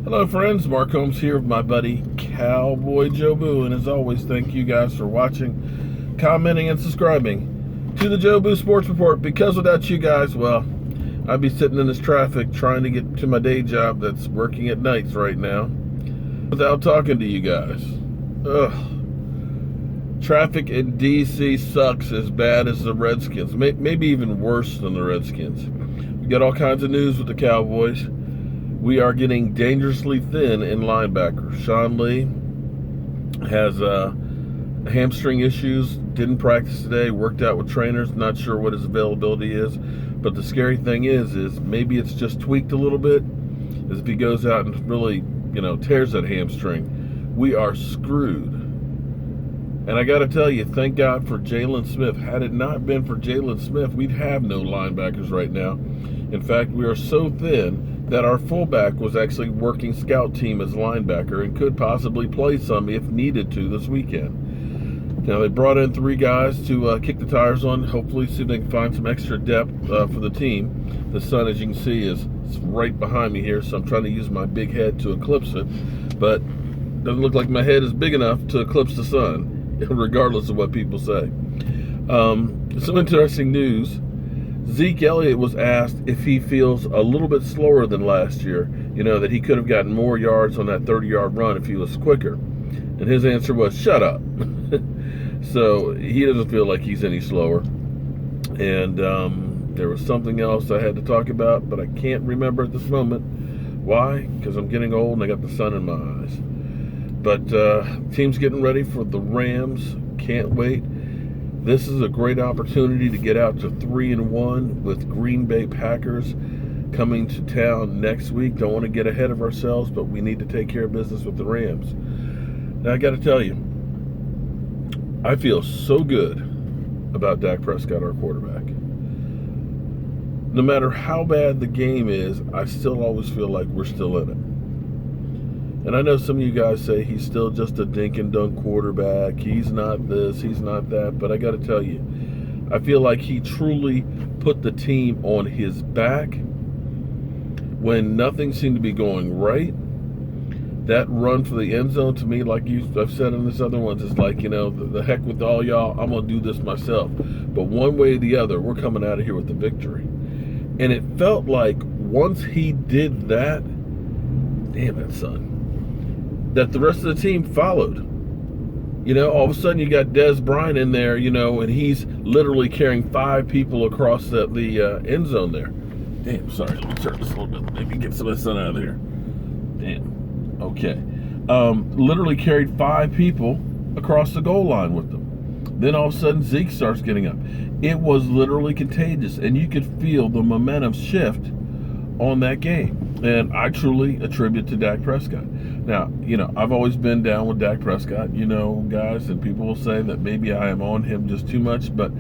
Hello friends, Mark Holmes here with my buddy Cowboy Joe Boo, and as always, thank you guys for watching, commenting, and subscribing to the Joe Boo Sports Report, because without you guys, well, I'd be sitting in this traffic trying to get to my day job that's working at nights right now without talking to you guys. Ugh. Traffic in D.C. sucks as bad as the Redskins, maybe even worse than the Redskins. We got all kinds of news with the Cowboys. We are getting dangerously thin in linebacker. Sean Lee has hamstring issues, didn't practice today, worked out with trainers, not sure what his availability is. But the scary thing is maybe it's just tweaked a little bit. As if he goes out and really, tears that hamstring, we are screwed. And I got to tell you, thank God for Jalen Smith. Had it not been for Jalen Smith, we'd have no linebackers right now. In fact, we are so thin that our fullback was actually working scout team as linebacker and could possibly play some if needed to this weekend. Now, they brought in 3 guys to kick the tires on, hopefully see if they can find some extra depth for the team. The sun, as you can see, is right behind me here, so I'm trying to use my big head to eclipse it. But it doesn't look like my head is big enough to eclipse the sun, regardless of what people say. Some interesting news. Zeke Elliott was asked if he feels a little bit slower than last year, that he could have gotten more yards on that 30-yard run if he was quicker. And his answer was, shut up. So he doesn't feel like he's any slower. And there was something else I had to talk about, but I can't remember at this moment. Why? Because I'm getting old and I got the sun in my eyes. But team's getting ready for the Rams. Can't wait. This is a great opportunity to get out to 3-1 with Green Bay Packers coming to town next week. Don't want to get ahead of ourselves, but we need to take care of business with the Rams. Now, I got to tell you, I feel so good about Dak Prescott, our quarterback. No matter how bad the game is, I still always feel like we're still in it. And I know some of you guys say he's still just a dink and dunk quarterback. He's not this, he's not that. But I got to tell you, I feel like he truly put the team on his back when nothing seemed to be going right. That run for the end zone, to me, like I've said in this other ones, is like, the heck with all y'all, I'm going to do this myself. But one way or the other, we're coming out of here with the victory. And it felt like once he did that, damn it, son, that the rest of the team followed. All of a sudden you got Dez Bryant in there, and he's literally carrying 5 people across the end zone there. Damn, sorry, let me turn this a little bit. Maybe get some of the sun out of here. Damn. Okay. Literally carried 5 people across the goal line with them. Then all of a sudden Zeke starts getting up. It was literally contagious, and you could feel the momentum shift on that game. And I truly attribute to Dak Prescott. Now, I've always been down with Dak Prescott, guys, and people will say that maybe I am on him just too much, but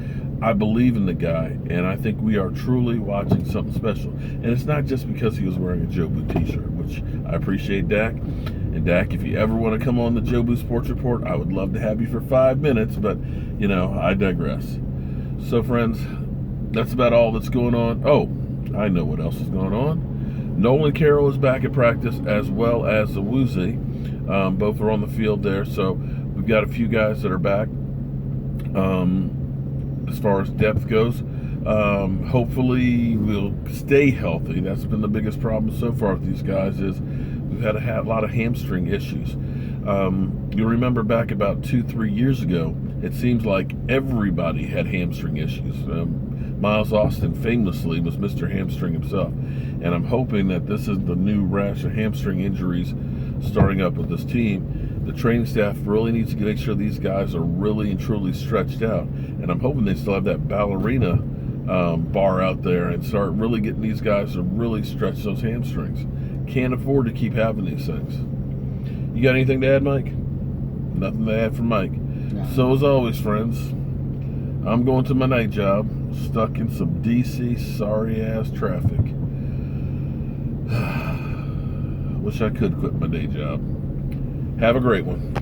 I believe in the guy, and I think we are truly watching something special. And it's not just because he was wearing a Joe Boo t-shirt, which I appreciate, Dak. And Dak, if you ever want to come on the Joe Boo Sports Report, I would love to have you for 5 minutes, but, I digress. So, friends, that's about all that's going on. Oh, I know what else is going on. Nolan Carroll is back at practice, as well as the Woozy. Both are on the field there, so we've got a few guys that are back. As far as depth goes, hopefully we'll stay healthy. That's been the biggest problem so far with these guys, is we've had a lot of hamstring issues. You'll remember back about 2-3 years ago, it seems like everybody had hamstring issues. Miles Austin famously was Mr. Hamstring himself. And I'm hoping that this is the new rash of hamstring injuries starting up with this team. The training staff really needs to make sure these guys are really and truly stretched out. And I'm hoping they still have that ballerina bar out there and start really getting these guys to really stretch those hamstrings. Can't afford to keep having these things. You got anything to add, Mike? Nothing to add from Mike. No. So as always, friends, I'm going to my night job, stuck in some D.C. sorry-ass traffic. Wish I could quit my day job. Have a great one.